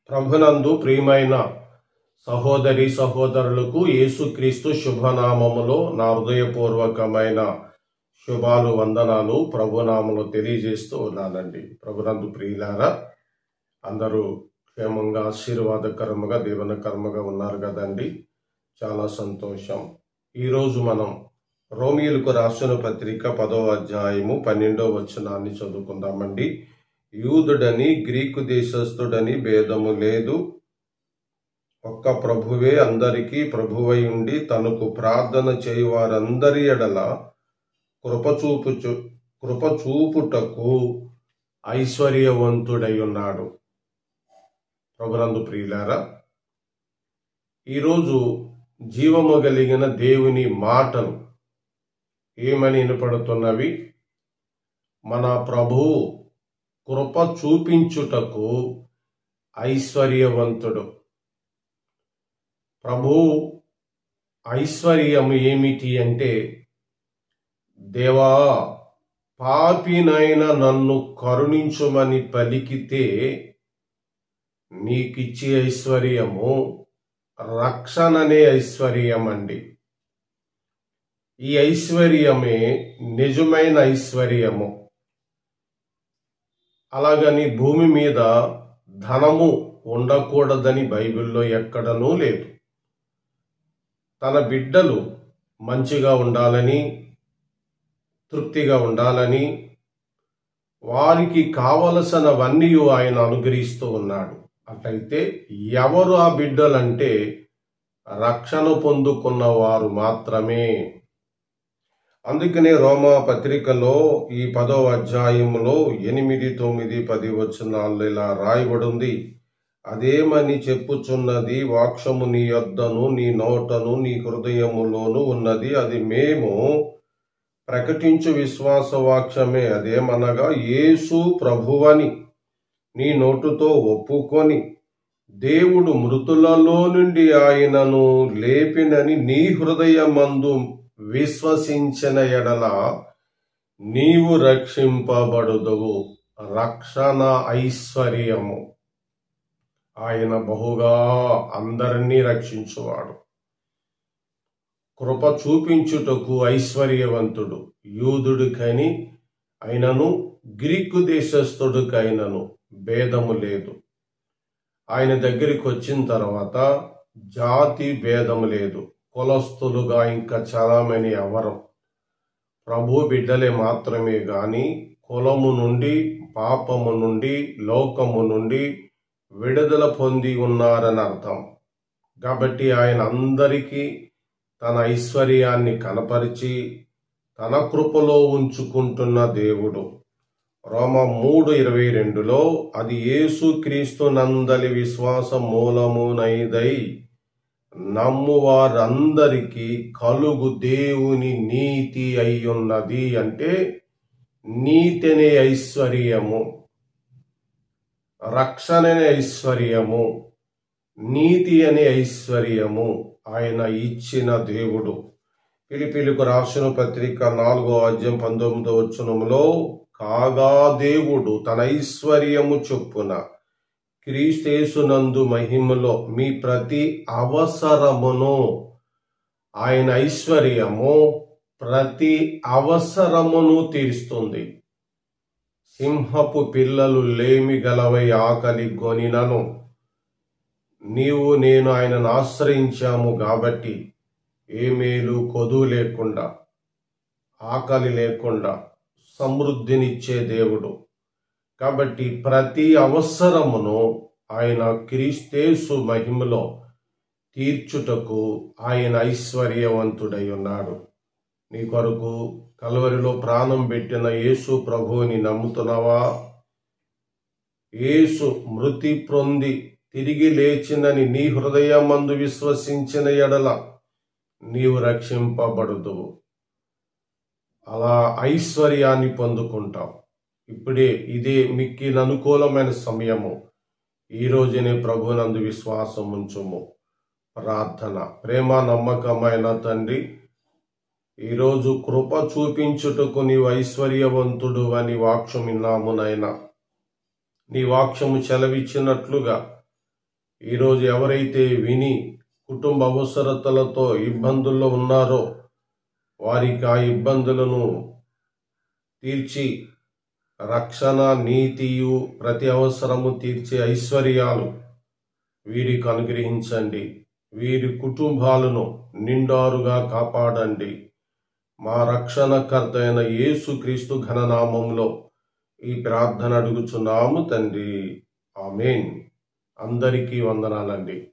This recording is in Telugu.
ప్రభునందు ప్రియమైన సహోదరి సహోదరులకు యేసుక్రీస్తు శుభనామములో నా హృదయపూర్వకమైన శుభాలు వందనాలు ప్రభునామములో తెలియజేస్తూ ఉన్నానండి. ప్రభునందు ప్రియులారా, అందరూ క్షేమంగా ఆశీర్వాదకరముగా దీవెనకరముగా ఉన్నారు కదండి. చాలా సంతోషం. ఈరోజు మనం రోమీయులకు రాసిన పత్రిక 10వ అధ్యాయము 12వ వచనాన్ని చదువుకుందామండి. యూదుడని గ్రీకు దేశస్థుడని భేదము లేదు, ఒక్క ప్రభువే అందరికీ ప్రభువై ఉండి తనకు ప్రార్థన చేయువారందరి ఎడల కృపచూపుటకు ఐశ్వర్యవంతుడై ఉన్నాడు. ప్రభునందు ప్రియులారా, ఈరోజు జీవము కలిగిన దేవుని మాటలు ఏమని వినపడుతున్నవి? మన ప్రభువు కృప చూపించుటకు ఐశ్వర్యవంతుడు. ప్రభు ఐశ్వర్యం ఏమిటి అంటే, దేవా పాపినైన నన్ను కరుణించుమని పలికితే నీకిచ్చే ఐశ్వర్యము రక్షణనే ఐశ్వర్యం అండి. ఈ ఐశ్వర్యమే నిజమైన ఐశ్వర్యము. అలాగని భూమి మీద ధనము ఉండకూడదని బైబిల్లో ఎక్కడనూ లేదు. తన బిడ్డలు మంచిగా ఉండాలని, తృప్తిగా ఉండాలని, వారికి కావలసినవన్నీ ఆయన అనుగ్రహిస్తూ ఉన్నాడు. అట్లయితే ఎవరు ఆ బిడ్డలంటే రక్షణ పొందుకున్న వారు మాత్రమే. అందుకనే రోమా పత్రికలో ఈ 10వ అధ్యాయంలో 8, 9, 10 వచనాల్లో ఇలా రాయబడింది. అదేమని చెప్పుచున్నది, వాక్యము నీ యొద్దను నీ నోటను నీ హృదయములోను ఉన్నది, అది మేము ప్రకటించు విశ్వాస వాక్యమే. అదేమనగా, యేసు ప్రభువని నీ నోటుతో ఒప్పుకొని దేవుడు మృతులలో నుండి ఆయనను లేపినని నీ హృదయమందు విశ్వసించిన ఎడల నీవు రక్షింపబడుదువు. రక్షణ ఐశ్వర్యము. ఆయన బహుగా అందరినీ రక్షించువాడు. కృప చూపించుటకు ఐశ్వర్యవంతుడు. యూదుడికని అయినను గ్రీకు దేశస్థుడికైనను భేదము లేదు. ఆయన దగ్గరికి వచ్చిన తర్వాత జాతి భేదము లేదు. కులస్తులుగా ఇంకా చాలామంది ఎవరు ప్రభు బిడ్డలే మాత్రమే గాని కులము నుండి, పాపము నుండి, లోకము నుండి విడుదల పొంది ఉన్నారని అర్థం. కాబట్టి ఆయన అందరికీ తన ఐశ్వర్యాన్ని కనపరిచి తన కృపలో ఉంచుకుంటున్న దేవుడు. రోమా 3:22లో అది యేసుక్రీస్తు నందలి విశ్వాస మూలమునైదై నమ్మువారందరికీ కలుగు దేవుని నీతి అయ్యున్నది. అంటే నీతి అనే ఐశ్వర్యము, రక్షణ అనే ఐశ్వర్యము, నీతి అనే ఐశ్వర్యము ఆయన ఇచ్చిన దేవుడు. ఫిలిప్పీయులకు రాసిన పత్రిక 4వ అధ్యాయం 19వ వచనములో, కాగా దేవుడు తన ఐశ్వర్యము చొప్పున క్రీస్తేసునందు మహిమలో మీ ప్రతి అవసరమును, ఆయన ఐశ్వర్యము ప్రతి అవసరమును తీరుస్తుంది. సింహపు పిల్లలు లేమి గలవై ఆకలి గొనినను నీవు నేను ఆయనను ఆశ్రయించాము కాబట్టి ఏ మేలు కొదువు లేకుండా, ఆకలి లేకుండా సమృద్ధినిచ్చే దేవుడు. కాబట్టి ప్రతి అవసరమును ఆయన క్రీస్తేసు మహిమలో తీర్చుటకు ఆయన ఐశ్వర్యవంతుడై ఉన్నాడు. నీ కొరకు కల్వరిలో ప్రాణం పెట్టిన యేసు ప్రభువుని నమ్ముతున్నావా? యేసు మృతి పొంది తిరిగి లేచినని నీ హృదయమందు విశ్వసించిన ఎడల నీవు రక్షింపబడుదువు. అలా ఐశ్వర్యాన్ని పొందుకుంటావు. ఇదే మిక్కిలి అనుకూలమైన సమయము. ఈ రోజునే ప్రభునందు విశ్వాసం ఉంచుము. ప్రార్థన. ప్రేమ నమ్మకమైన తండ్రి, ఈరోజు కృప చూపించుటకు నీవు ఐశ్వర్యవంతుడు అని వాక్యం విన్నాము నాయన. నీ వాక్యము చెలవిచ్చినట్లుగా ఈరోజు ఎవరైతే విని కుటుంబ అవసరతలతో ఇబ్బందుల్లో ఉన్నారో వారికి ఆ ఇబ్బందులను తీర్చి రక్షణ, నీతియు, ప్రతి అవసరము తీర్చే ఐశ్వర్యాలు వీరికి అనుగ్రహించండి. వీరి కుటుంబాలను నిండారుగా కాపాడండి. మా రక్షణకర్త అయిన యేసుక్రీస్తు ఘననామంలో ఈ ప్రార్థన అడుగుచున్నాము తండ్రి. ఆమేన్. అందరికీ వందనాలండి.